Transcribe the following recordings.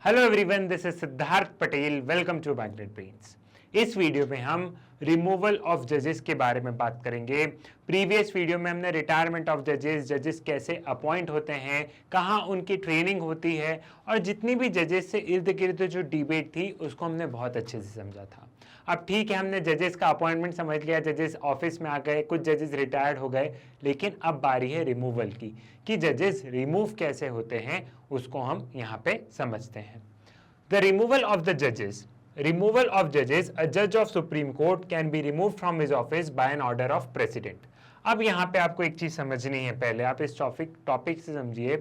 Hello everyone, this is Siddharth Patel. Welcome to Magnet Brains. इस video में हम रिमूवल ऑफ जजेस के बारे में बात करेंगे। प्रीवियस वीडियो में हमने रिटायरमेंट ऑफ जजेस कैसे अपॉइंट होते हैं, कहाँ उनकी ट्रेनिंग होती है और जितनी भी जजेस से इर्द गिर्द जो डिबेट थी उसको हमने बहुत अच्छे से समझा था। अब ठीक है, हमने जजेस का अपॉइंटमेंट समझ लिया, जजेस ऑफिस में आ गए, कुछ जजेस रिटायर्ड हो गए, लेकिन अब बारी है रिमूवल की कि जजेस रिमूव कैसे होते हैं, उसको हम यहाँ पे समझते हैं। द रिमूवल ऑफ द जजेस। Removal of judges, a judge of Supreme Court can be removed from his office by an order of president। अब यहाँ पे आपको एक चीज समझनी है, पहले आप इस टॉपिक से समझिए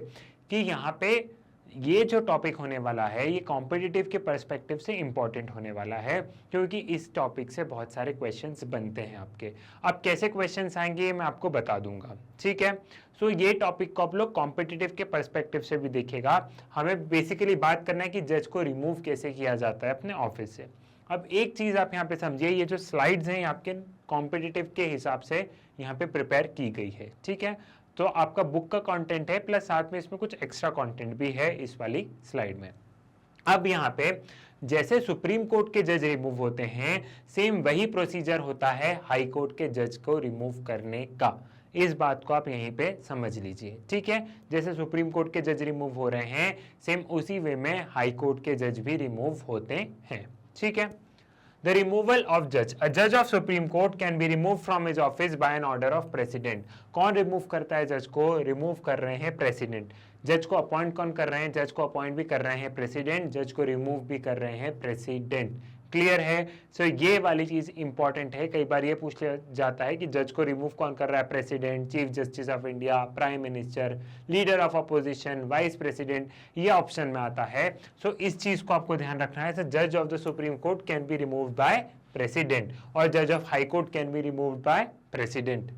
कि यहाँ पे ये जो टॉपिक होने वाला है ये कॉम्पिटिटिव के पर्सपेक्टिव से इंपॉर्टेंट होने वाला है, क्योंकि इस टॉपिक से बहुत सारे क्वेश्चंस बनते हैं आपके। अब कैसे क्वेश्चंस आएंगे मैं आपको बता दूंगा, ठीक है। सो ये टॉपिक को आप लोग कॉम्पिटिटिव के पर्सपेक्टिव से भी देखेगा। हमें बेसिकली बात करना है कि जज को रिमूव कैसे किया जाता है अपने ऑफिस से। अब एक चीज आप यहाँ पे समझिए, ये जो स्लाइड्स हैं आपके कॉम्पिटिटिव के हिसाब से यहाँ पे प्रिपेयर की गई है, ठीक है। तो आपका बुक का कंटेंट है प्लस साथ में इसमें कुछ एक्स्ट्रा कंटेंट भी है इस वाली स्लाइड में। अब यहाँ पे जैसे सुप्रीम कोर्ट के जज रिमूव होते हैं, सेम वही प्रोसीजर होता है हाई कोर्ट के जज को रिमूव करने का। इस बात को आप यहीं पे समझ लीजिए, ठीक है। जैसे सुप्रीम कोर्ट के जज रिमूव हो रहे हैं, सेम उसी वे में हाई कोर्ट के जज भी रिमूव होते हैं, ठीक है। The removal of judge. A judge of Supreme Court can be removed from his office by an order of president। कौन रिमूव करता है जज को? रिमूव कर रहे हैं प्रेसिडेंट। जज को अपॉइंट कौन कर रहे हैं? जज को अपॉइंट भी कर रहे हैं प्रेसिडेंट, जज को रिमूव भी कर रहे हैं प्रेसिडेंट। क्लियर है? सो ये वाली चीज इंपॉर्टेंट है। कई बार ये पूछ लिया जाता है कि जज को रिमूव कौन कर रहा है? President, chief justice of India, prime minister, leader of opposition, vice president, ये ऑप्शन में आता है। सो इस चीज को आपको ध्यान रखना है। जज of the supreme court can be removed by president और जज of high court can be removed by president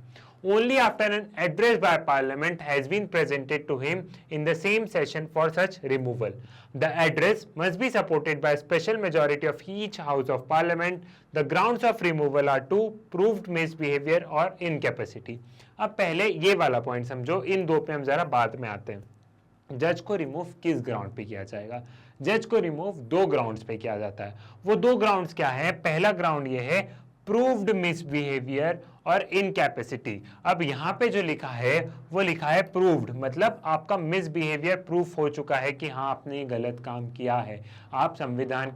only after an address by parliament has been presented to him in the same session for such removal। The address must be supported by a special majority of each house of parliament। The grounds of removal are two, proved misbehavior or incapacity। अब पहले ये वाला point समझो, इन दो पे हम जरा बाद में आते हैं। जज को रिमूव किस ग्राउंड पे किया जाएगा? जज को रिमूव दो ग्राउंड्स पे किया जाता है। वो दो ग्राउंड्स क्या है? पहला ग्राउंड ये है प्रूव्ड मिसबिहेवियर और इनकैपेसिटी। अब यहाँ पे जो लिखा है वो लिखा है प्रूव्ड, मतलब आपका मिसबिहेवियर प्रूफ हो चुका है कि हाँ आपने गलत काम किया है, आप संविधान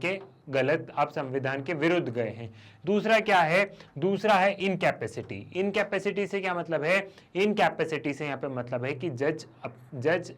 के विरुद्ध गए हैं। दूसरा क्या है? दूसरा है इनकैपेसिटी। इनकैपेसिटी से क्या मतलब है? इनकैपेसिटी से यहाँ पे मतलब है कि जज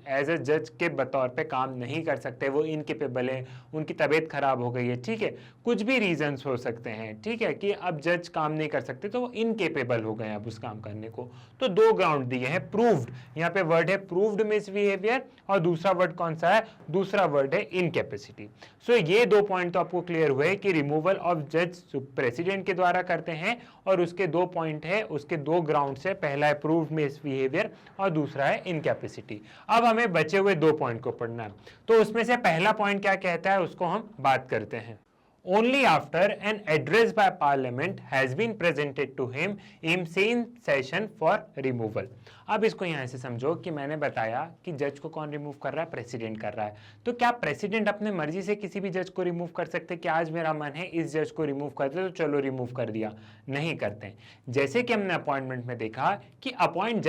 एज ए जज के बतौर पे काम नहीं कर सकते, वो इनकेपेबल है, उनकी तबीयत खराब हो गई है, ठीक है। कुछ भी रीजंस हो सकते हैं, ठीक है, कि अब जज काम नहीं कर सकते तो वो इनकेपेबल हो गए अब उस काम करने को। तो दो ग्राउंड दिए हैं प्रूव्ड, यहाँ पे वर्ड है प्रूव्ड मिसबिहेवियर और दूसरा वर्ड कौन सा है? दूसरा वर्ड है इनकैपेसिटी। सो ये दो पॉइंट तो आपको क्लियर हुए कि रिमूवल ऑफ जज प्रेसिडेंट के द्वारा करते हैं और उसके दो पॉइंट है, उसके दो ग्राउंड है। पहला है प्रूव्ड मिसबिहेवियर और दूसरा है इनकैपेसिटी। अब हमें बचे हुए दो पॉइंट को पढ़ना है, तो उसमें से पहला पॉइंट क्या कहता है उसको हम बात करते हैं। Only after an address by parliament has been presented to him in same session for removal। अब इसको यहां से समझो कि मैंने बताया कि जज को कौन रिमूव कर रहा है? प्रेसिडेंट कर रहा है। तो क्या प्रेसिडेंट अपने मर्जी से किसी भी जज को रिमूव कर सकते कि आज मेरा मन है इस जज को रिमूव कर दे तो चलो रिमूव कर दिया? नहीं करते। जैसे कि हमने अपॉइंटमेंट में देखा कि अपॉइंटमेंट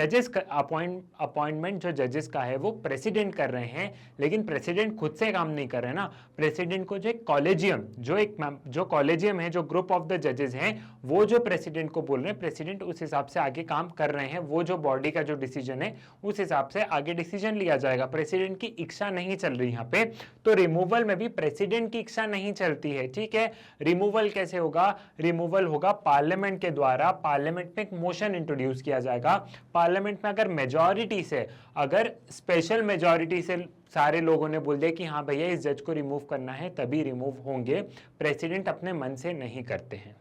जो जजेस का है वो प्रेसिडेंट कर रहे हैं, लेकिन प्रेसिडेंट खुद से काम नहीं कर रहे ना। प्रेसिडेंट को जो कॉलेजियम जो कॉलेजियम है, जो ग्रुप ऑफ द जजेस हैं, वो जो प्रेसिडेंट को बोल रहे हैं, प्रेसिडेंट उस हिसाब से आगे काम कर रहे हैं। वो जो बॉडी का जो डिसीजन है उस हिसाब से आगे डिसीजन लिया जाएगा। प्रेसिडेंट की इच्छा नहीं चल रही यहाँ पे, तो रिमूवल में भी प्रेसिडेंट की इच्छा नहीं चलती है, ठीक है। रिमूवल कैसे होगा? रिमूवल होगा पार्लियामेंट के द्वारा। पार्लियामेंट में एक मोशन इंट्रोड्यूस किया जाएगा। पार्लियामेंट में अगर मेजॉरिटी से, अगर स्पेशल मेजॉरिटी से सारे लोगों ने बोल दिया कि हाँ भैया इस जज को रिमूव करना है, तभी रिमूव होंगे। प्रेसिडेंट अपने मन से नहीं करते हैं,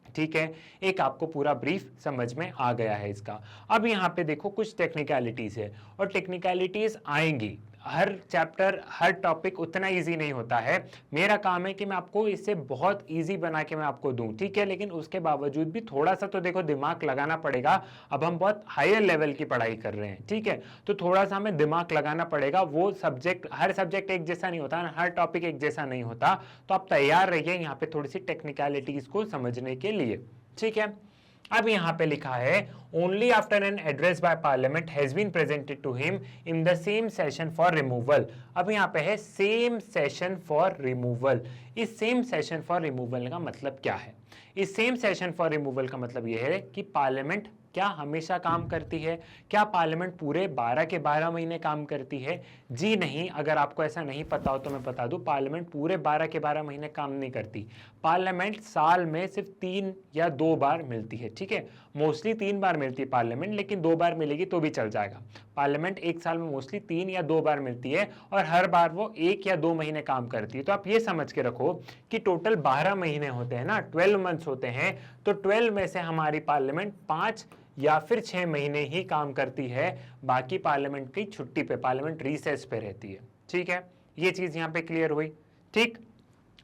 ठीक है। एक आपको पूरा ब्रीफ समझ में आ गया है इसका। अब यहाँ पे देखो कुछ टेक्निकलिटीज है और टेक्निकलिटीज आएंगी। हर चैप्टर हर टॉपिक उतना इजी नहीं होता है। मेरा काम है कि मैं आपको इसे बहुत इजी बना के मैं आपको दूं, ठीक है, लेकिन उसके बावजूद भी थोड़ा सा तो देखो दिमाग लगाना पड़ेगा। अब हम बहुत हायर लेवल की पढ़ाई कर रहे हैं, ठीक है, तो थोड़ा सा हमें दिमाग लगाना पड़ेगा। वो सब्जेक्ट, हर सब्जेक्ट एक जैसा नहीं होता, हर टॉपिक एक जैसा नहीं होता, तो आप तैयार रहिए यहाँ पे थोड़ी सी टेक्निकलिटीज को समझने के लिए, ठीक है। अब यहां पे लिखा है only after an address by parliament has been presented to him in the same session for removal. अब यहां पे है सेम सेशन फॉर रिमूवल। इस सेम सेशन फॉर रिमूवल का मतलब क्या है? इस सेम सेशन फॉर रिमूवल का मतलब यह है कि पार्लियामेंट क्या हमेशा काम करती है? क्या पार्लियामेंट पूरे 12 के 12 महीने काम करती है? जी नहीं। अगर आपको ऐसा नहीं पता हो तो मैं बता दूं, पार्लियामेंट पूरे 12 के 12 महीने काम नहीं करती। पार्लियामेंट साल में सिर्फ 3 या 2 बार मिलती है, ठीक है। मोस्टली 3 बार मिलती है पार्लियामेंट, लेकिन 2 बार मिलेगी तो भी चल जाएगा। पार्लियामेंट एक साल में मोस्टली 3 या 2 बार मिलती है और हर बार वो 1 या 2 महीने काम करती है। तो आप ये समझ के रखो कि टोटल 12 महीने होते हैं ना, 12 मंथ्स होते हैं, तो 12 में से हमारी पार्लियामेंट 5 या फिर 6 महीने ही काम करती है। बाकी पार्लियामेंट की छुट्टी पे, पार्लियामेंट रिसेस पे रहती है, ठीक है। ये चीज यहां पे क्लियर हुई, ठीक।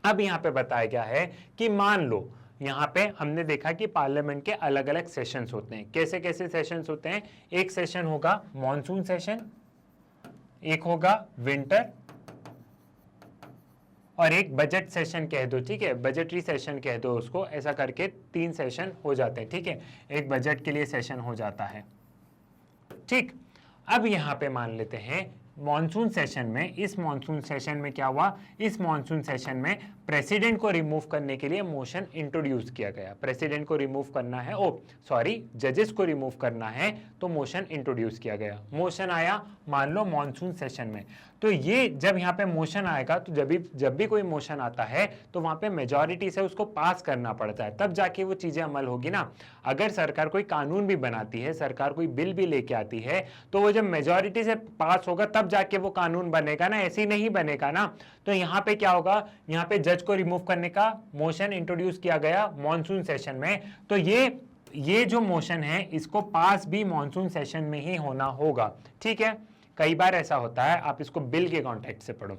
अब यहां पे बताया गया है कि मान लो यहां पे हमने देखा कि पार्लियामेंट के अलग अलग सेशंस होते हैं। कैसे कैसे सेशंस होते हैं? एक सेशन होगा मॉनसून सेशन, एक होगा विंटर, और एक बजट सेशन कह दो, ठीक है, बजटरी सेशन कह दो उसको। ऐसा करके 3 सेशन हो जाते हैं, ठीक है। एक बजट के लिए सेशन हो जाता है, ठीक। अब यहां पे मान लेते हैं मॉनसून सेशन में, इस मॉनसून सेशन में क्या हुआ? इस मॉनसून सेशन में प्रेसिडेंट को रिमूव करने के लिए मोशन इंट्रोड्यूस किया गया। प्रेसिडेंट को रिमूव करना है, जजेस को रिमूव करना है, तो मोशन इंट्रोड्यूस किया गया। मोशन आया मान लो मॉनसून सेशन में, तो ये जब यहाँ पे मोशन आएगा, तो जब भी कोई मोशन आता है तो वहां पे मेजॉरिटी से उसको पास करना पड़ता है, तब जाके वो चीजें अमल होगी ना। अगर सरकार कोई कानून भी बनाती है, सरकार कोई बिल भी लेके आती है, तो वो जब मेजॉरिटी से पास होगा तब जाके वो कानून बनेगा ना, ऐसे ही नहीं बनेगा ना। तो यहाँ पे क्या होगा? यहाँ पे जज को रिमूव करने का मोशन इंट्रोड्यूस किया गया मॉनसून सेशन में, तो ये जो मोशन है इसको पास भी मॉनसून सेशन में ही होना होगा, ठीक है। कई बार ऐसा होता है, आप इसको बिल के कॉन्टेक्स्ट से पढ़ो,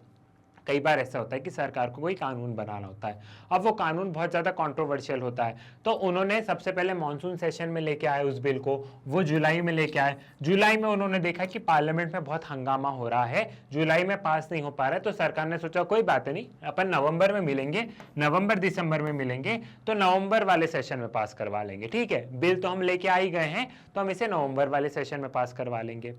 कई बार ऐसा होता है कि सरकार को कोई कानून बनाना होता है। अब वो कानून बहुत ज्यादा कंट्रोवर्शियल होता है, तो उन्होंने सबसे पहले मॉनसून सेशन में लेके आए उस बिल को, वो जुलाई में लेके आए। जुलाई में उन्होंने देखा कि पार्लियामेंट में बहुत हंगामा हो रहा है, जुलाई में पास नहीं हो पा रहा है, तो सरकार ने सोचा कोई बात नहीं, अपन नवंबर में मिलेंगे, नवंबर दिसंबर में मिलेंगे, तो नवंबर वाले सेशन में पास करवा लेंगे, ठीक है। बिल तो हम लेके आ ही गए हैं, तो हम इसे नवंबर वाले सेशन में पास करवा लेंगे।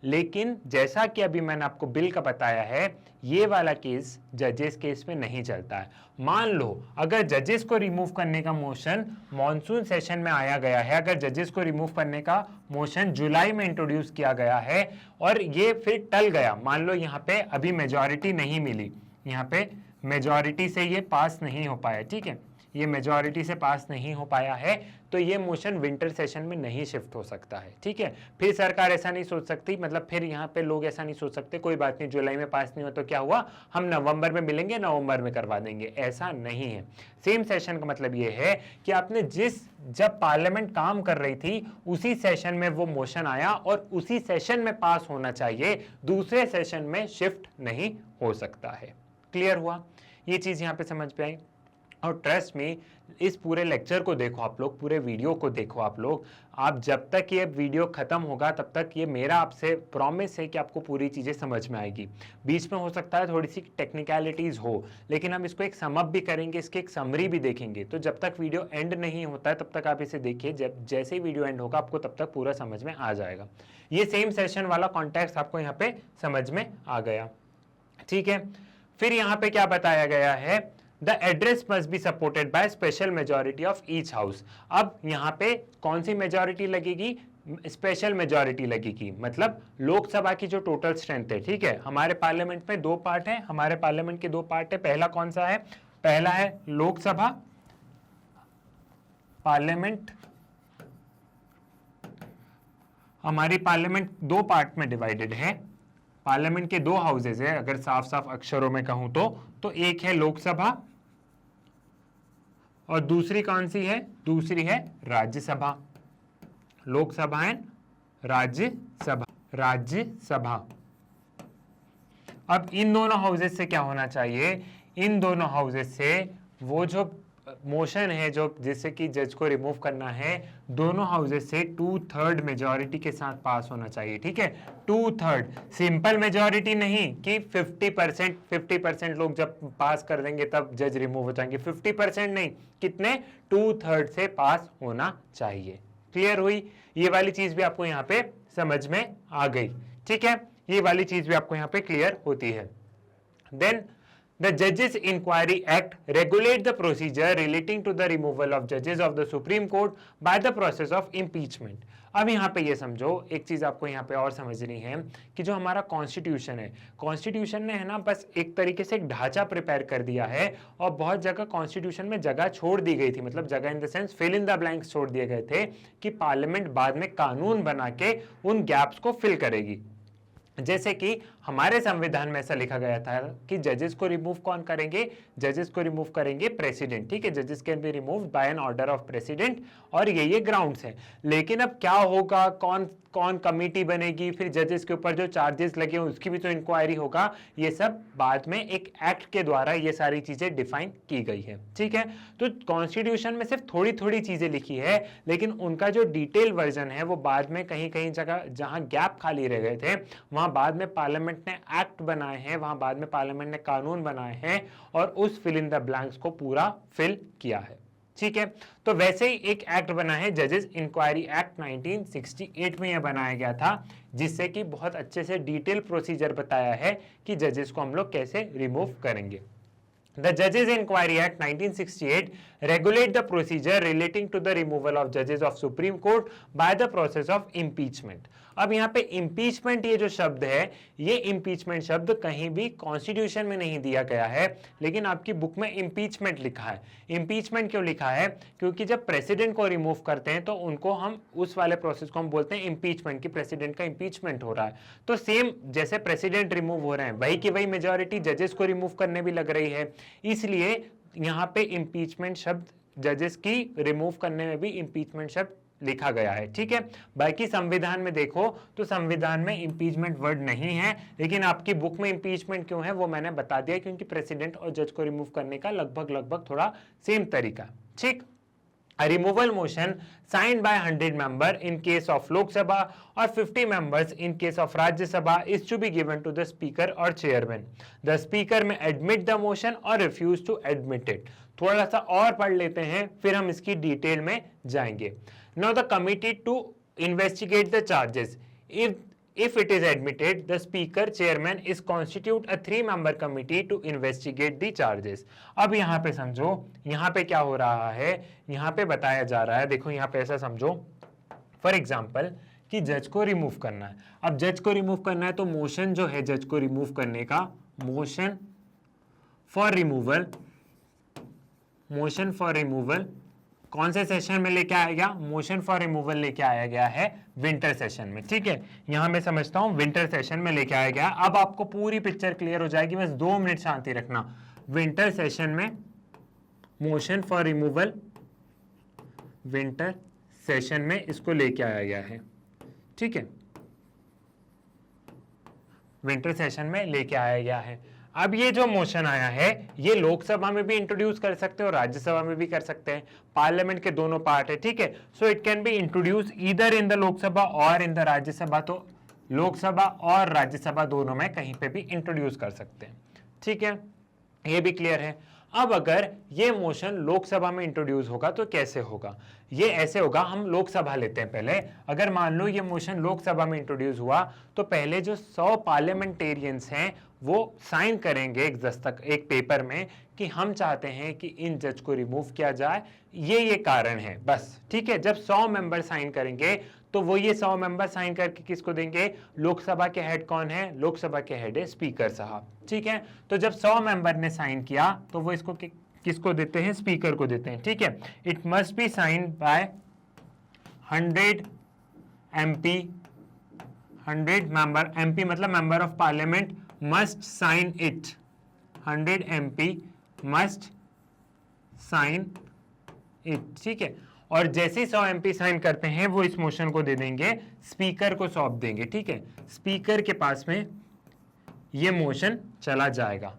लेकिन जैसा कि अभी मैंने आपको बिल का बताया है, ये वाला केस जजेस केस में नहीं चलता है। मान लो अगर जजेस को रिमूव करने का मोशन मॉनसून सेशन में आया गया है, अगर जजेस को रिमूव करने का मोशन जुलाई में इंट्रोड्यूस किया गया है और ये फिर टल गया, मान लो यहाँ पे अभी मेजॉरिटी नहीं मिली, यहाँ पे मेजॉरिटी से ये पास नहीं हो पाया, ठीक है, ये मेजॉरिटी से पास नहीं हो पाया है, तो ये मोशन विंटर सेशन में नहीं शिफ्ट हो सकता है, ठीक है। फिर सरकार ऐसा नहीं सोच सकती, मतलब फिर यहाँ पे लोग ऐसा नहीं सोच सकते कोई बात नहीं, जुलाई में पास नहीं हुआ तो क्या हुआ, हम नवंबर में मिलेंगे, नवंबर में करवा देंगे, ऐसा नहीं है। सेम सेशन का मतलब ये है कि आपने जब पार्लियामेंट काम कर रही थी उसी सेशन में वो मोशन आया और उसी सेशन में पास होना चाहिए, दूसरे सेशन में शिफ्ट नहीं हो सकता है। क्लियर हुआ? ये चीज यहाँ पे समझ पे आई। और ट्रस्ट में इस पूरे लेक्चर को देखो आप लोग, पूरे वीडियो को देखो आप लोग, आप जब तक ये वीडियो खत्म होगा तब तक ये मेरा आपसे प्रॉमिस है कि आपको पूरी चीजें समझ में आएगी। बीच में हो सकता है थोड़ी सी टेक्निकलिटीज हो, लेकिन हम इसको एक सम अप भी करेंगे, इसकी एक समरी भी देखेंगे। तो जब तक वीडियो एंड नहीं होता है तब तक आप इसे देखिए, जब जैसे ही वीडियो एंड होगा आपको तब तक पूरा समझ में आ जाएगा। ये सेम सेशन वाला कॉन्टेक्स्ट आपको यहाँ पे समझ में आ गया, ठीक है। फिर यहाँ पे क्या बताया गया है? The address must be supported by special majority of each house। अब यहाँ पे कौन सी मेजॉरिटी लगेगी? स्पेशल मेजॉरिटी लगेगी, मतलब लोकसभा की जो टोटल स्ट्रेंथ है, ठीक है। हमारे पार्लियामेंट में 2 पार्ट है, हमारे पार्लियामेंट के 2 पार्ट है। पहला कौन सा है? पहला है लोकसभा, पार्लियामेंट, हमारी पार्लियामेंट 2 पार्ट में डिवाइडेड है। पार्लियामेंट के 2 हाउसेज है, अगर साफ साफ अक्षरों में कहूं तो एक है लोकसभा और दूसरी कौन सी है? दूसरी है राज्यसभा। लोकसभा एंड राज्यसभा, राज्यसभा, अब इन दोनों हाउसेस से क्या होना चाहिए, इन दोनों हाउसेस से वो जो मोशन है जो जिससे कि जज को रिमूव करना है, दोनों हाउसेस से 2/3 मेजॉरिटी के साथ पास होना चाहिए। ठीक है, 2/3, सिंपल मेजॉरिटी नहीं कि 50% लोग जब पास कर देंगे तब जज रिमूव हो जाएंगे, 50% नहीं, कितने, 2/3 से पास होना चाहिए। क्लियर हुई, ये वाली चीज भी आपको यहाँ पे समझ में आ गई। ठीक है, ये वाली चीज भी आपको यहाँ पे क्लियर होती है। Then the Judges Inquiry Act regulate the procedure relating to the removal of judges of the Supreme Court by the process of impeachment। अब यहाँ पे ये समझो, एक चीज आपको यहाँ पे और समझनी है कि जो हमारा कॉन्स्टिट्यूशन है, कॉन्स्टिट्यूशन ने है ना बस एक तरीके से एक ढांचा प्रिपेयर कर दिया है, और बहुत जगह कॉन्स्टिट्यूशन में जगह छोड़ दी गई थी, मतलब जगह in the sense fill in the blanks छोड़ दिए गए थे कि पार्लियामेंट बाद में कानून बना के उन गैप्स को फिल करेगी। जैसे कि हमारे संविधान में ऐसा लिखा गया था कि जजेस को रिमूव कौन करेंगे, जजेस को रिमूव करेंगे प्रेसिडेंट। ठीक है, जजेस can be removed by an order of president, और ये ग्राउंड्स हैं। लेकिन अब क्या होगा, कौन कौन कमिटी बनेगी, फिर जजेस के ऊपर जो चार्जेस लगे उसकी भी तो इंक्वायरी होगा, ये सब बाद में एक एक्ट के द्वारा ये सारी चीजें डिफाइन की गई है। ठीक है, तो कॉन्स्टिट्यूशन में सिर्फ थोड़ी थोड़ी चीजें लिखी है, लेकिन उनका जो डिटेल वर्जन है वो बाद में कहीं कहीं जगह जहां गैप खाली रह गए थे वहां बाद में पार्लियामेंट ने एक्ट बनाए हैं, वहां बाद में पार्लियामेंट ने कानून बनाए हैं और उस फिल इन द ब्लैंक्स को पूरा फिल किया है। ठीक है, तो वैसे ही एक एक्ट बना है जजेस इंक्वायरी एक्ट 1968 में यह बनाया गया था, जिससे कि बहुत अच्छे से डिटेल प्रोसीजर बताया है कि जजेस को हम लोग कैसे रिमूव करेंगे। The Judges Inquiry Act 1968 regulate the procedure relating to the removal of judges of Supreme Court by the process of impeachment। अब यहाँ पे impeachment ये जो शब्द है, ये impeachment शब्द कहीं भी कॉन्स्टिट्यूशन में नहीं दिया गया है, लेकिन आपकी बुक में impeachment लिखा है। impeachment क्यों लिखा है, क्योंकि जब प्रेसिडेंट को रिमूव करते हैं तो उनको हम उस वाले प्रोसेस को हम बोलते हैं impeachment, कि प्रेसिडेंट का impeachment हो रहा है। तो सेम जैसे प्रेसिडेंट रिमूव हो रहे हैं, वही की वही मेजॉरिटी जजेस को रिमूव करने भी लग रही है, इसलिए यहां पे इंपीचमेंट शब्द जजेस की रिमूव करने में भी इंपीचमेंट शब्द लिखा गया है। ठीक है, बाकी संविधान में देखो तो संविधान में इंपीचमेंट वर्ड नहीं है, लेकिन आपकी बुक में इंपीचमेंट क्यों है वो मैंने बता दिया, क्योंकि प्रेसिडेंट और जज को रिमूव करने का लगभग थोड़ा सेम तरीका। ठीक, A removal motion signed by 100 members in case of Lok Sabha or 50 members in case of Rajya Sabha is to be given to the speaker or chairman. The speaker may admit the motion or refuse to admit it. थोड़ा सा और पढ़ लेते हैं, फिर हम इसकी detail में जाएंगे। Now the committee to investigate the charges. If it is admitted, the speaker chairman is constitute a 3-member committee to investigate the charges। अब यहाँ पे समझो, यहाँ पे क्या हो रहा है, यहाँ पे बताया जा रहा है, देखो यहाँ पे ऐसा समझो, फॉर एग्जाम्पल कि जज को रिमूव करना है। अब जज को रिमूव करना है तो मोशन जो है जज को रिमूव करने का, मोशन फॉर रिमूवल कौन से सेशन में लेके आया गया, मोशन फॉर रिमूवल लेके आया गया है विंटर सेशन में। ठीक है, यहां मैं समझता हूं विंटर सेशन में लेके आया गया। अब आपको पूरी पिक्चर क्लियर हो जाएगी, बस 2 मिनट शांति रखना। विंटर सेशन में motion for removal, winter session में इसको लेके आया गया है। ठीक है, विंटर सेशन में लेके आया गया है। अब ये जो मोशन आया है ये लोकसभा में भी इंट्रोड्यूस कर सकते हैं और राज्यसभा में भी कर सकते हैं, पार्लियामेंट के दोनों पार्ट है। ठीक है, so it can be introduce either in the Lok Sabha और इन द राज्यसभा, तो लोकसभा और राज्यसभा दोनों में कहीं पे भी इंट्रोड्यूस कर सकते हैं। ठीक है, ये भी क्लियर है। अब अगर ये मोशन लोकसभा में इंट्रोड्यूस होगा तो कैसे होगा, ये ऐसे होगा, हम लोकसभा लेते हैं पहले। अगर मान लो ये मोशन लोकसभा में इंट्रोड्यूस हुआ तो पहले जो 100 पार्लियामेंटेरियंस हैं वो साइन करेंगे एक पेपर में कि हम चाहते हैं कि इन जज को रिमूव किया जाए, ये कारण है बस। ठीक है, जब 100 मेंबर साइन करेंगे तो वो ये 100 मेंबर साइन करके किसको देंगे, लोकसभा के हेड कौन है, लोकसभा के हेड है स्पीकर साहब। ठीक है, तो जब 100 मेंबर ने साइन किया तो वो इसको किसको देते हैं, स्पीकर को देते हैं। ठीक है, it must be sign by 100 MP, 100 member, MP मतलब member of parliament, must sign it, 100 MP must sign it। ठीक है, और जैसे ही 100 MP साइन करते हैं वो इस मोशन को दे देंगे, स्पीकर को सौंप देंगे। ठीक है, स्पीकर के पास में ये मोशन चला जाएगा।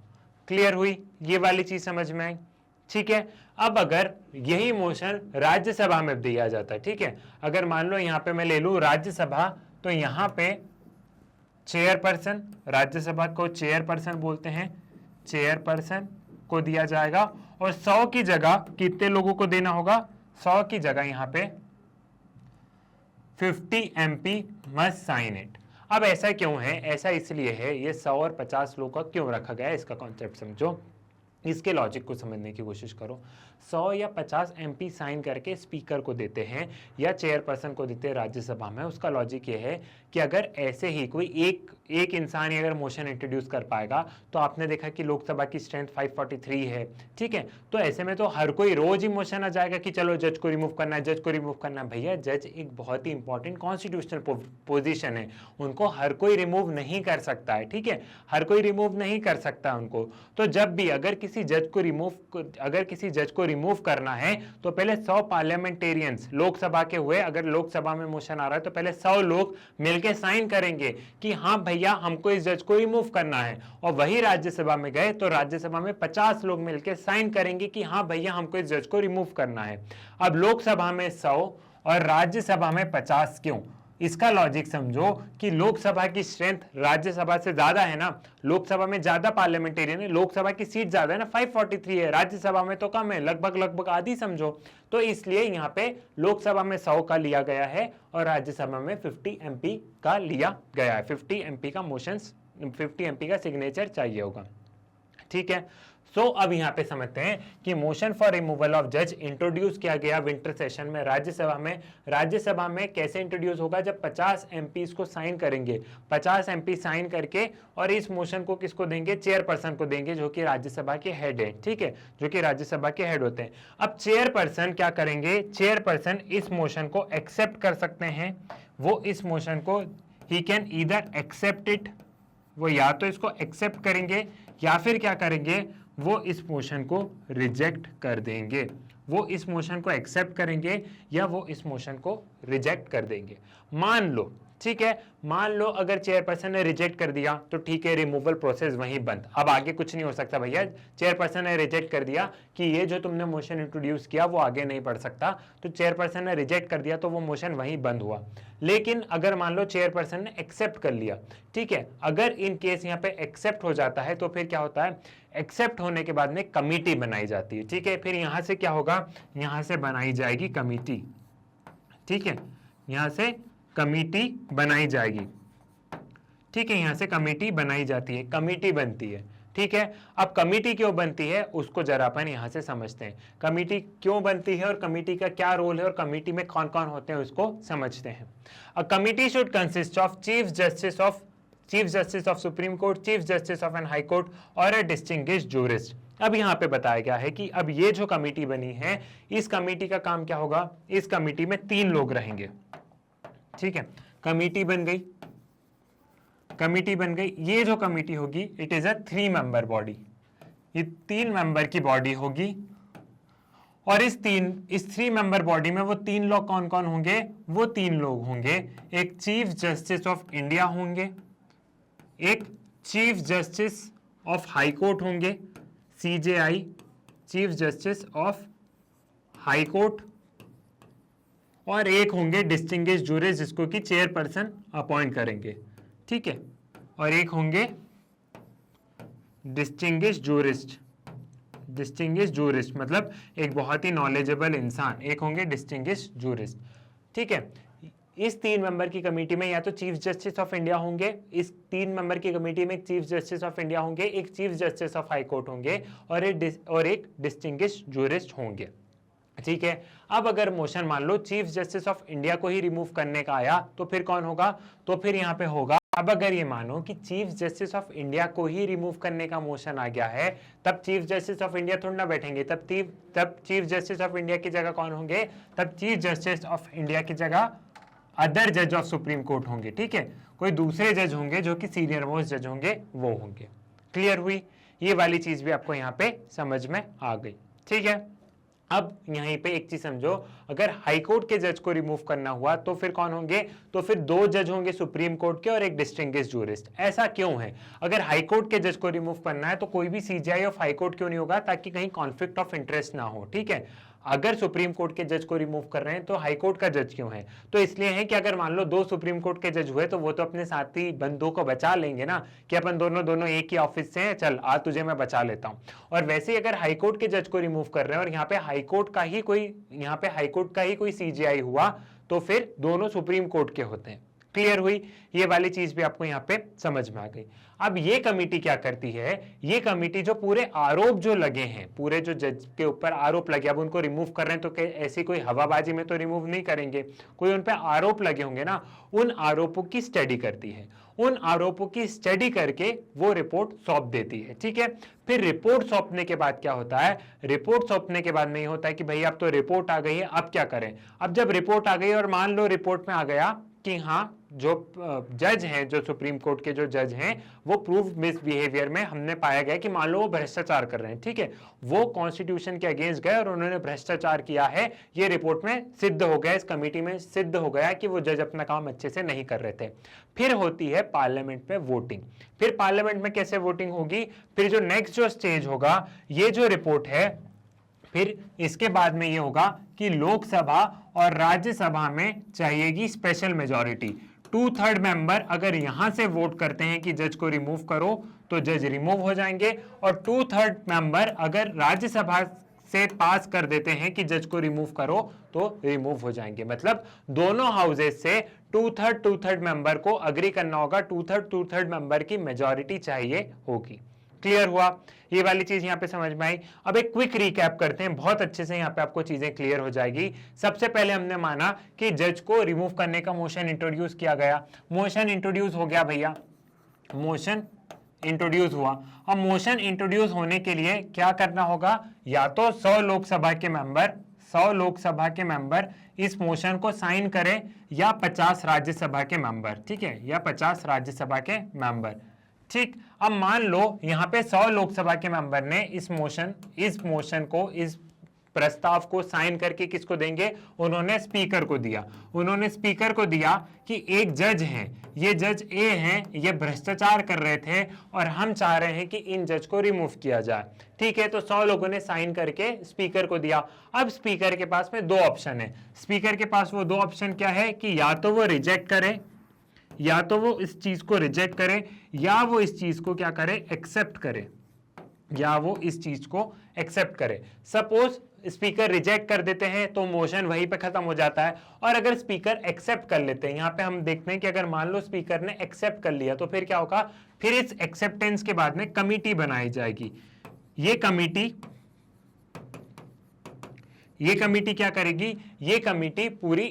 क्लियर हुई ये वाली चीज समझ में आई? ठीक है, अब अगर यही मोशन राज्यसभा में दिया जाता है, ठीक है, अगर मान लो यहां पे मैं ले लूं राज्यसभा, तो यहां पे चेयरपर्सन, राज्यसभा को चेयरपर्सन बोलते हैं, चेयरपर्सन को दिया जाएगा और 100 की जगह कितने लोगों को देना होगा? 100 की जगह यहां पे 50 MP मस्ट साइन इट। अब ऐसा क्यों है? ऐसा इसलिए है, ये 100 और 50 लोगों का क्यों रखा गया है, इसका कॉन्सेप्ट समझो, इसके लॉजिक को समझने की कोशिश करो। 100 या 50 MP साइन करके स्पीकर को देते हैं या चेयरपर्सन को देते हैं राज्यसभा में। उसका लॉजिक ये है कि अगर ऐसे ही कोई एक इंसान ही अगर मोशन इंट्रोड्यूस कर पाएगा, तो आपने देखा कि लोकसभा की स्ट्रेंथ 543 है, ठीक है, तो ऐसे में तो हर कोई रोज ही मोशन आ जाएगा कि चलो जज को रिमूव करना है, जज को रिमूव करना है। भैया जज एक बहुत ही इंपॉर्टेंट कॉन्स्टिट्यूशनल पोजीशन है, उनको हर कोई रिमूव नहीं कर सकता है, ठीक है, हर कोई रिमूव नहीं कर सकता उनको। तो जब भी अगर किसी जज को रिमूव करना है, तो पहले 100 पार्लियामेंटेरियंस लोकसभा के हुए, अगर लोकसभा में मोशन आ रहा है तो पहले 100 लोग मिलकर साइन करेंगे कि हाँ भैया हमको इस जज को रिमूव करना है, और वही राज्यसभा में गए तो राज्यसभा में 50 लोग मिलकर साइन करेंगे कि हाँ भैया हमको इस जज को रिमूव करना है। अब लोकसभा में 100 और राज्यसभा में 50 क्यों? इसका लॉजिक समझो कि लोकसभा की स्ट्रेंथ राज्यसभा से ज्यादा है ना, लोकसभा में ज्यादा पार्लियामेंटेरियन है, लोकसभा की सीट ज्यादा है ना, 543 है, राज्यसभा में तो कम है, लगभग आधी समझो। तो इसलिए यहाँ पे लोकसभा में 100 का लिया गया है और राज्यसभा में 50 MP का लिया गया है। 50 MP का मोशन, 50 MP का सिग्नेचर चाहिए होगा, ठीक है। सो अब यहां पे समझते हैं कि मोशन फॉर रिमूवल ऑफ जज इंट्रोड्यूस किया गया विंटर सेशन में राज्यसभा में। राज्यसभा में कैसे इंट्रोड्यूस होगा? जब 50 MPs को साइन करेंगे, 50 MP साइन करके, और इस मोशन को किसको देंगे? चेयरपर्सन को देंगे, जो कि राज्यसभा के हेड है, ठीक है, जो कि राज्यसभा के हेड होते हैं। अब चेयरपर्सन क्या करेंगे? चेयरपर्सन इस मोशन को एक्सेप्ट कर सकते हैं, वो इस मोशन को ही कैन ईदर एक्सेप्ट इट, वो या तो इसको एक्सेप्ट करेंगे या फिर क्या करेंगे, वो इस मोशन को रिजेक्ट कर देंगे। वो इस मोशन को एक्सेप्ट करेंगे या वो इस मोशन को रिजेक्ट कर देंगे। मान लो, ठीक है, मान लो अगर चेयरपर्सन ने रिजेक्ट कर दिया तो ठीक है, रिमूवल प्रोसेस वहीं बंद, अब आगे कुछ नहीं हो सकता भैया। चेयरपर्सन ने रिजेक्ट कर दिया कि ये जो तुमने मोशन इंट्रोड्यूस किया वो आगे नहीं बढ़ सकता, तो चेयरपर्सन ने रिजेक्ट कर दिया तो वो मोशन वहीं बंद हुआ। लेकिन अगर मान लो चेयरपर्सन ने एक्सेप्ट कर लिया, ठीक है, अगर इन केस यहाँ पे एक्सेप्ट हो जाता है तो फिर क्या होता है? एक्सेप्ट होने के बाद में कमिटी बनाई जाती है, ठीक है, फिर यहां से क्या होगा? यहां से बनाई जाएगी कमिटी, ठीक है, यहां से कमिटी बनाई जाएगी, ठीक है, यहां से कमिटी बनाई जाती है, कमिटी बनती है, ठीक है। अब कमिटी क्यों बनती है उसको जरा अपन यहां से समझते हैं। कमिटी क्यों बनती है और कमिटी का क्या रोल है और कमिटी में कौन कौन होते हैं उसको समझते हैं। A committee should consist of chief justice of supreme court, chief justice of an high court और अ डिस्टिंग्विश्ड जूरिस्ट। अब यहाँ पे बताया गया है कि अब ये जो कमिटी बनी है, इस कमिटी का काम क्या होगा? इस कमिटी में 3 लोग रहेंगे, ठीक है, कमिटी बन गई, कमिटी बन गई। ये जो कमिटी होगी it is a 3 member body, ये 3 मेंबर की बॉडी होगी, और इस 3 मेंबर बॉडी में वो 3 लोग कौन कौन होंगे? वो 3 लोग होंगे, एक चीफ जस्टिस ऑफ इंडिया होंगे, एक chief justice of high court होंगे, CJI, chief justice of high court, और एक होंगे डिस्टिंग्विश्ड जूरिस्ट जिसको कि चेयरपर्सन अपॉइंट करेंगे, ठीक है, और एक होंगे डिस्टिंग्विश्ड जूरिस्ट मतलब एक बहुत ही नॉलेजेबल इंसान, एक होंगे डिस्टिंग्विश्ड जूरिस्ट, ठीक है। इस 3 मेंबर की कमेटी में या तो चीफ जस्टिस ऑफ इंडिया होंगे, इस 3 मेंबर की कमेटी में एक चीफ जस्टिस ऑफ इंडिया होंगे, एक chief justice of high court होंगे और एक डिस्टिंग्विश्ड जूरिस्ट होंगे, ठीक है। अब अगर मोशन मान लो चीफ जस्टिस ऑफ इंडिया को ही रिमूव करने का आया तो फिर कौन होगा? तो फिर यहाँ पे होगा, अब अगर ये मानो कि चीफ जस्टिस ऑफ इंडिया को ही रिमूव करने का मोशन आ गया है, तब चीफ जस्टिस ऑफ इंडिया थोड़ा ना बैठेंगे, तब चीफ जस्टिस ऑफ इंडिया की जगह कौन होंगे? तब चीफ जस्टिस ऑफ इंडिया की जगह अदर जज ऑफ सुप्रीम कोर्ट होंगे, ठीक है, कोई दूसरे जज होंगे जो कि सीनियर मोस्ट जज होंगे, वो होंगे। क्लियर हुई? ये वाली चीज भी आपको यहाँ पे समझ में आ गई, ठीक है। अब यहीं पे एक चीज समझो, अगर हाई कोर्ट के जज को रिमूव करना हुआ तो फिर कौन होंगे, तो फिर 2 जज होंगे सुप्रीम कोर्ट के और एक डिस्टिंग्विश्ड जूरिस्ट। ऐसा क्यों है? अगर हाई कोर्ट के जज को रिमूव करना है तो कोई भी सीजीआई ऑफ हाई कोर्ट क्यों नहीं होगा, ताकि कहीं कॉन्फ्लिक्ट ऑफ इंटरेस्ट ना हो। ठीक है, अगर सुप्रीम कोर्ट के जज को रिमूव कर रहे हैं तो हाई कोर्ट का जज क्यों है? तो इसलिए है कि अगर मान लो 2 सुप्रीम कोर्ट के जज हुए तो वो तो अपने साथी बंधुओं को बचा लेंगे ना, कि अपन दोनों एक ही ऑफिस से हैं, चल आ तुझे मैं बचा लेता हूं। और वैसे ही अगर हाई कोर्ट के जज को रिमूव कर रहे हैं और यहाँ पे हाई कोर्ट का ही कोई सीजीआई हुआ तो फिर दोनों सुप्रीम कोर्ट के होते हैं। क्लियर हुई? ये वाली चीज भी आपको यहाँ पे समझ में आ गई। अब ये कमेटी क्या करती है, ये कमेटी जो पूरे आरोप जो लगे हैं, पूरे जो जज के ऊपर आरोप लगे, अब उनको रिमूव कर रहे हैं तो ऐसी कोई हवाबाजी में तो रिमूव नहीं करेंगे, कोई उन पे आरोप लगे होंगे ना, उन आरोपों की स्टडी करती है। उन आरोपों की स्टडी करके वो रिपोर्ट सौंप देती है। ठीक है, फिर रिपोर्ट सौंपने के बाद क्या होता है, रिपोर्ट सौंपने के बाद में ये होता है कि भाई अब तो रिपोर्ट आ गई है, अब क्या करें। अब जब रिपोर्ट आ गई और मान लो रिपोर्ट में आ गया कि हाँ जो जज हैं, जो सुप्रीम कोर्ट के जो जज हैं, वो प्रूव मिसबिहेवियर में हमने पाया गया कि मान लो वो भ्रष्टाचार कर रहे हैं। ठीक है, वो कॉन्स्टिट्यूशन के अगेंस्ट गए और उन्होंने भ्रष्टाचार किया है, ये रिपोर्ट में सिद्ध हो गया, इस कमेटी में सिद्ध हो गया कि वो जज अपना काम अच्छे से नहीं कर रहे थे। फिर होती है पार्लियामेंट में वोटिंग। फिर पार्लियामेंट में कैसे वोटिंग होगी, फिर जो नेक्स्ट जो स्टेज होगा, ये जो रिपोर्ट है, फिर इसके बाद में ये होगा कि लोकसभा और राज्यसभा में चाहिएगी स्पेशल मेजॉरिटी। 2/3 मेंबर अगर यहां से वोट करते हैं कि जज को रिमूव करो तो जज रिमूव हो जाएंगे, और 2/3 मेंबर अगर राज्यसभा से पास कर देते हैं कि जज को रिमूव करो तो रिमूव हो जाएंगे। मतलब दोनों हाउसेस से 2/3 मेंबर को अग्री करना होगा, 2/3 मेंबर की मेजॉरिटी चाहिए होगी। क्लियर हुआ? ये वाली चीज यहां पे समझ में आई। अब एक क्विक रिकैप करते हैं, बहुत अच्छे से यहां पे आपको चीजें क्लियर हो जाएगी। सबसे पहले हमने माना कि जज को रिमूव करने का मोशन इंट्रोड्यूस किया गया। मोशन इंट्रोड्यूस हो गया भैया, मोशन इंट्रोड्यूस हुआ। अब मोशन इंट्रोड्यूस होने के लिए क्या करना होगा, या तो 100 लोकसभा के मेंबर इस मोशन को साइन करें, या 50 राज्यसभा के मेंबर। ठीक है, या 50 राज्यसभा के मेंबर। ठीक, अब मान लो यहां पे 100 लोकसभा के मेंबर ने इस प्रस्ताव को साइन करके किसको देंगे, उन्होंने स्पीकर को दिया। उन्होंने स्पीकर को दिया कि एक जज हैं, ये जज ए हैं, ये भ्रष्टाचार कर रहे थे और हम चाह रहे हैं कि इन जज को रिमूव किया जाए। ठीक है, तो 100 लोगों ने साइन करके स्पीकर को दिया। अब स्पीकर के पास में 2 ऑप्शन है। स्पीकर के पास वो 2 ऑप्शन क्या है कि या तो वो रिजेक्ट करे, या तो वो इस चीज को रिजेक्ट करे, या वो इस चीज को क्या करे, एक्सेप्ट करे, या वो इस चीज को एक्सेप्ट करे। सपोज स्पीकर रिजेक्ट कर देते हैं तो मोशन वहीं पे खत्म हो जाता है, और अगर स्पीकर एक्सेप्ट कर लेते हैं, यहां पे हम देखते हैं कि अगर मान लो स्पीकर ने एक्सेप्ट कर लिया तो फिर क्या होगा, फिर इस एक्सेप्टेंस के बाद में कमिटी बनाई जाएगी। ये कमेटी क्या करेगी, ये कमेटी पूरी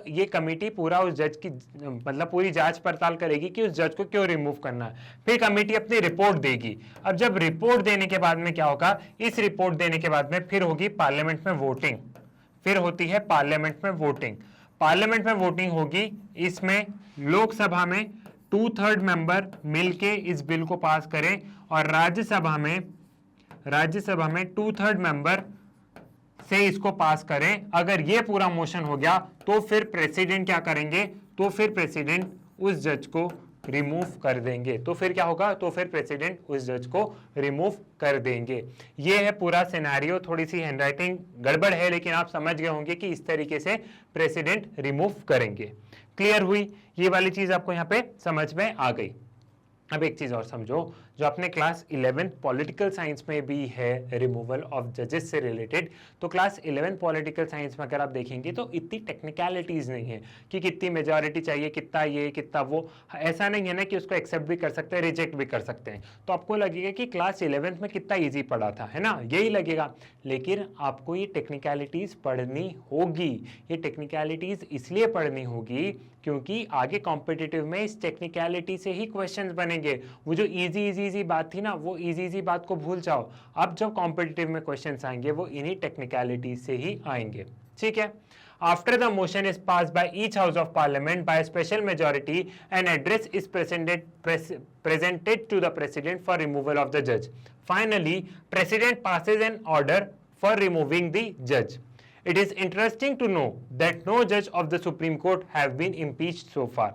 ये कमेटी पूरा उस जज की मतलब पूरी जांच पड़ताल करेगी कि उस जज को क्यों रिमूव करना है। फिर कमेटी अपनी रिपोर्ट देगी। अब जब रिपोर्ट देने के बाद में क्या होगा, इस रिपोर्ट देने के बाद में फिर होगी पार्लियामेंट में वोटिंग। फिर होती है पार्लियामेंट में वोटिंग। पार्लियामेंट में वोटिंग होगी, इसमें लोकसभा में 2/3 मेंबर मिलके इस बिल को पास करें, और राज्यसभा में 2/3 मेंबर से इसको पास करें। अगर ये पूरा मोशन हो गया तो फिर प्रेसिडेंट क्या करेंगे, तो फिर प्रेसिडेंट उस जज को रिमूव कर देंगे। तो फिर क्या होगा, तो फिर प्रेसिडेंट उस जज को रिमूव कर देंगे। ये है पूरा सिनेरियो। थोड़ी सी हैंडराइटिंग गड़बड़ है, लेकिन आप समझ गए होंगे कि इस तरीके से प्रेसिडेंट रिमूव करेंगे। क्लियर हुई? ये वाली चीज आपको यहाँ पे समझ में आ गई। अब एक चीज और समझो, जो अपने क्लास 11 पॉलिटिकल साइंस में भी है रिमूवल ऑफ जजेस से रिलेटेड, तो क्लास 11 पॉलिटिकल साइंस में अगर आप देखेंगे तो इतनी टेक्निकलिटीज नहीं है कि कितनी मेजॉरिटी चाहिए, कितना ये कितना वो। ऐसा नहीं है ना कि उसको एक्सेप्ट भी कर सकते हैं, रिजेक्ट भी कर सकते हैं। तो आपको लगेगा कि क्लास 11th में कितना ईजी पढ़ा था, है ना, यही लगेगा। लेकिन आपको ये टेक्निकलिटीज पढ़नी होगी। ये टेक्निकलिटीज इसलिए पढ़नी होगी क्योंकि आगे कॉम्पिटिटिव में इस टेक्निकलिटी से ही क्वेश्चंस बनेंगे। वो जो इजी बात थी ना, वो इजी बात को भूल जाओ। अब जब कॉम्पिटिटिव में क्वेश्चंस आएंगे वो इन्हीं टेक्निकलिटी से ही आएंगे। ठीक है। After the motion is passed by each house of parliament by a special majority, an address is presented to the president for removal of the judge. Finally, president passes an order for removing the judge. It is interesting to know that no judge of the Supreme Court have been impeached so far.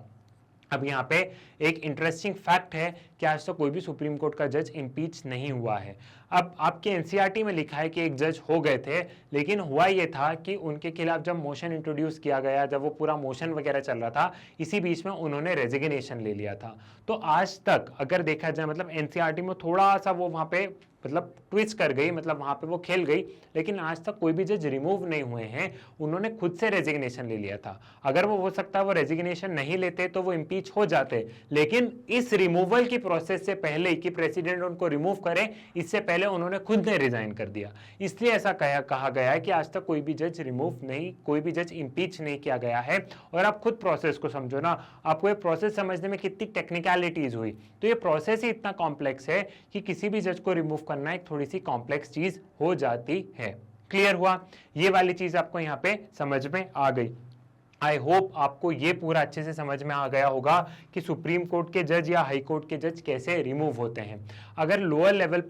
अब यहाँ पे एक interesting fact है कि आज तक कोई भी सुप्रीम कोर्ट का जज इम्पीच नहीं हुआ है। अब आपके एनसीईआरटी में लिखा है कि एक जज हो गए थे, लेकिन हुआ ये था कि उनके खिलाफ जब मोशन इंट्रोड्यूस किया गया, जब वो पूरा मोशन वगैरह चल रहा था, इसी बीच में उन्होंने रेजिग्नेशन ले लिया था। तो आज तक अगर देखा जाए, मतलब एनसीईआरटी में थोड़ा सा वो वहाँ पे मतलब ट्विस्ट कर गई, मतलब वहां पे वो खेल गई, लेकिन आज तक कोई भी जज रिमूव नहीं हुए हैं, उन्होंने खुद से रेजिग्नेशन ले लिया था। अगर वो हो सकता है वो रेजिग्नेशन नहीं लेते तो वो इम्पीच हो जाते, लेकिन इस रिमूवल की प्रोसेस से पहले कि प्रेसिडेंट उनको रिमूव करे, इससे पहले उन्होंने खुद ने रिजाइन कर दिया। इसलिए ऐसा कहा गया है कि आज तक कोई भी जज रिमूव नहीं, कोई भी जज इम्पीच नहीं किया गया है। और आप खुद प्रोसेस को समझो ना, आपको ये प्रोसेस समझने में कितनी टेक्निकलिटीज हुई। तो ये प्रोसेस ही इतना कॉम्प्लेक्स है कि किसी भी जज को रिमूव करना एक थोड़ी सी कॉम्प्लेक्स चीज हो जाती है। क्लियर हुआ? ये वाली चीज आपको यहाँ पे समझ में आ गई। आई होप आपको ये पूरा अच्छे से समझ में आ गया होगा कि सुप्रीम कोर्ट के जज या हाई कोर्ट के जज कैसे रिमूव होते हैं। अगर लोअर लेवल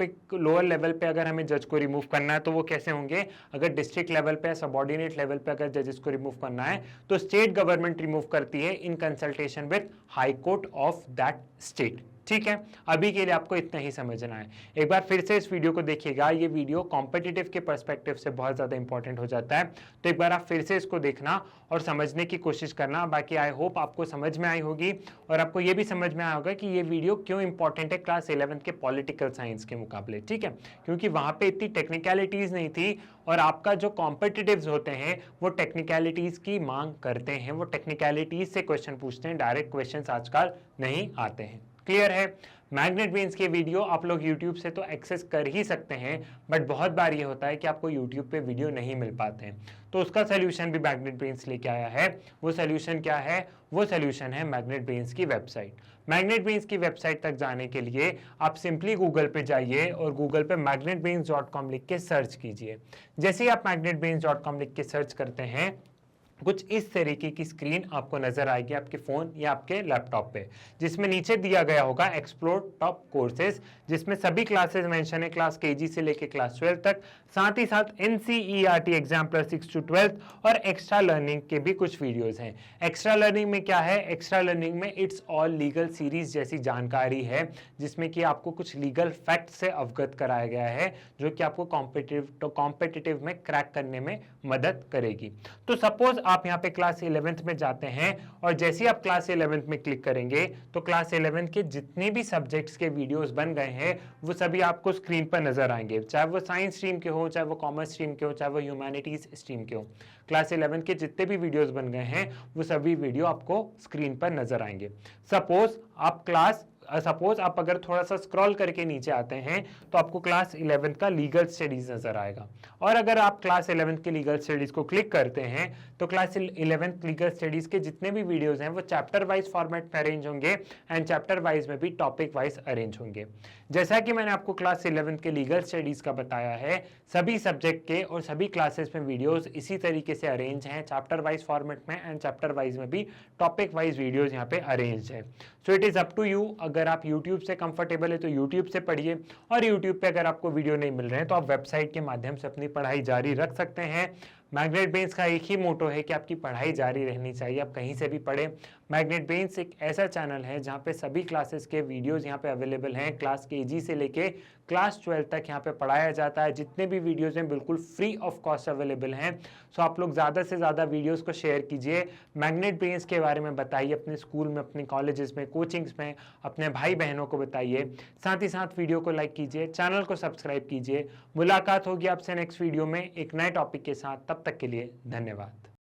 पे अगर हमें जज को रिमूव करना है तो वो कैसे होंगे? अगर डिस्ट्रिक्ट लेवल पे, सबऑर्डिनेट लेवल पे अगर जजेस को रिमूव करना है तो स्टेट गवर्नमेंट रिमूव करती है in consultation with high court of that state. ठीक है, अभी के लिए आपको इतना ही समझना है। एक बार फिर से इस वीडियो को देखिएगा, ये वीडियो कॉम्पिटिटिव के पर्सपेक्टिव से बहुत ज्यादा इंपॉर्टेंट हो जाता है, तो एक बार आप फिर से इसको देखना और समझने की कोशिश करना। बाकी आई होप आपको समझ में आई होगी और आपको ये भी समझ में आया होगा कि ये वीडियो क्यों इंपॉर्टेंट है क्लास 11th के पॉलिटिकल साइंस के मुकाबले। ठीक है, क्योंकि वहां पे इतनी टेक्निकलिटीज नहीं थी और आपका जो कॉम्पिटिटिव्स होते हैं वो टेक्निकलिटीज की मांग करते हैं, वो टेक्निकलिटीज से क्वेश्चन पूछते हैं, डायरेक्ट क्वेश्चन आजकल नहीं आते हैं। क्लियर है? मैग्नेट ब्रेन्स के वीडियो आप लोग YouTube से तो एक्सेस कर ही सकते हैं, बट बहुत बार ये होता है कि आपको YouTube पे वीडियो नहीं मिल पाते हैं, तो उसका सोल्यूशन भी मैग्नेट ब्रेन्स लेके आया है। वो सोल्यूशन क्या है? वो सोल्यूशन है मैग्नेट ब्रेन्स की वेबसाइट। मैग्नेट ब्रेन्स की वेबसाइट तक जाने के लिए आप सिंपली गूगल पे जाइए और गूगल पे magnetbrains.com लिख के सर्च कीजिए। जैसे ही आप magnetbrains.com लिख के सर्च करते हैं, कुछ इस तरीके की स्क्रीन आपको नजर आएगी आपके फोन या आपके लैपटॉप पे, जिसमें नीचे दिया गया होगा एक्सप्लोर टॉप कोर्सेज, जिसमें सभी क्लासेस मेंशन है, क्लास केजी से लेके क्लास 12 तक, साथ ही साथ एनसीईआरटी एग्जाम प्लस 6 to 12 और एक्स्ट्रा लर्निंग के भी कुछ वीडियोस हैं। एक्स्ट्रा लर्निंग में क्या है? एक्स्ट्रा लर्निंग में इट्स ऑल लीगल सीरीज जैसी जानकारी है, जिसमें कि आपको कुछ लीगल फैक्ट से अवगत कराया गया है, जो कि आपको कॉम्पिटिटिव में क्रैक करने में मदद करेगी। तो सपोज आप यहाँ पे क्लास 11th में जाते हैं और जैसे ही आप क्लास 11th में क्लिक करेंगे तो क्लास 11 के जितने भी सब्जेक्ट्स के वीडियोस बन गए हैं वो सभी आपको स्क्रीन पर नजर आएंगे, चाहे वो साइंस स्ट्रीम के हो, चाहे वो कॉमर्स स्ट्रीम के हो, चाहे वो ह्यूमैनिटीज स्ट्रीम के हो। क्लास 11 के जितने भी वीडियोस बन गए हैं वो सभी वीडियो आपको स्क्रीन पर नजर आएंगे। सपोज आप अगर थोड़ा सा स्क्रॉल करके नीचे आते हैं तो आपको क्लास 11 का लीगल स्टडीज नजर आएगा, और अगर आप क्लास 11 के लीगल स्टडीज को क्लिक करते हैं तो क्लास 11 लीगल स्टडीज के जितने भी वीडियोस हैं वो चैप्टर वाइज फॉर्मेट में अरेंज होंगे एंड चैप्टर वाइज में भी टॉपिक वाइज अरेंज होंगे। जैसा कि मैंने आपको क्लास 11 के लीगल स्टडीज का बताया है, सभी सब्जेक्ट के और सभी क्लासेस में वीडियोस इसी तरीके से अरेंज हैं, चैप्टर वाइज फॉर्मेट में एंड चैप्टर वाइज में भी टॉपिक वाइज वीडियोस यहाँ पे अरेंज है। So it is up to you, अगर आप YouTube से कंफर्टेबल है तो YouTube से पढ़िए, और YouTube पे अगर आपको वीडियो नहीं मिल रहे हैं तो आप वेबसाइट के माध्यम से अपनी पढ़ाई जारी रख सकते हैं। मैग्नेट ब्रेन्स का एक ही मोटो है कि आपकी पढ़ाई जारी रहनी चाहिए, आप कहीं से भी पढ़ें। मैग्नेट ब्रेन्स एक ऐसा चैनल है जहाँ पे सभी क्लासेस के वीडियोस यहाँ पे अवेलेबल हैं, क्लास केजी से लेके क्लास 12 तक यहाँ पे पढ़ाया जाता है। जितने भी वीडियोस हैं बिल्कुल फ्री ऑफ कॉस्ट अवेलेबल हैं। सो आप लोग ज़्यादा से ज़्यादा वीडियोस को शेयर कीजिए, मैग्नेट ब्रेन्स के बारे में बताइए अपने स्कूल में, अपने कॉलेजेस में, कोचिंग्स में, अपने भाई बहनों को बताइए। साथ ही साथ वीडियो को लाइक कीजिए, चैनल को सब्सक्राइब कीजिए। मुलाकात होगी आपसे नेक्स्ट वीडियो में एक नए टॉपिक के साथ, तब तक के लिए धन्यवाद।